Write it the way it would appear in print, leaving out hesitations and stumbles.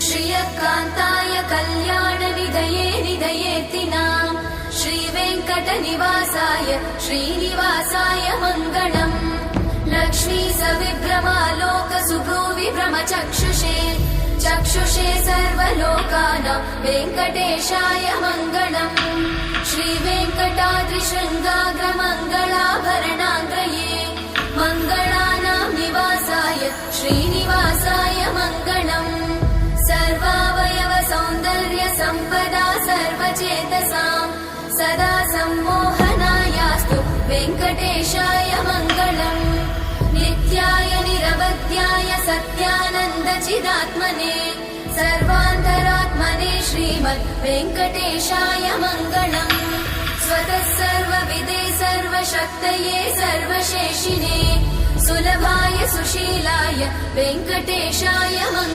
श्रियकान्ताय कल्याणनिधये निधयेत्तिनाम् श्रीवेङ्कटनिवासाय श्रीनिवासाय मङ्गलम् लक्ष्मी सविभ्रमालोकसुभ्रूविभ्रमचक्षुषे चक्षुषे सर्वलोकानां वेङ्कटेशाय मङ्गलम् श्रीवेङ्कटाद्रिशृङ्गाग्रमङ्गलाभरणाङ्ग्रये मङ्गलानां निवासाय श्रीनिवासाय मङ्गलम् सर्वावयव सौन्दर्य सम्पदा सर्वचेतसां सदा सम्मोहनायास्तु वेङ्कटेशाय मङ्गलम् नित्याय निरवध्याय सत्यानन्दचिदात्मने सर्वान्तरात्मने श्रीमद् वेङ्कटेशाय मङ्गलम् स्वतः सर्वविदे सर्वशक्तये सर्वशेषिने सुलभाय सुशीलाय वेङ्कटेशाय मङ्गलम्।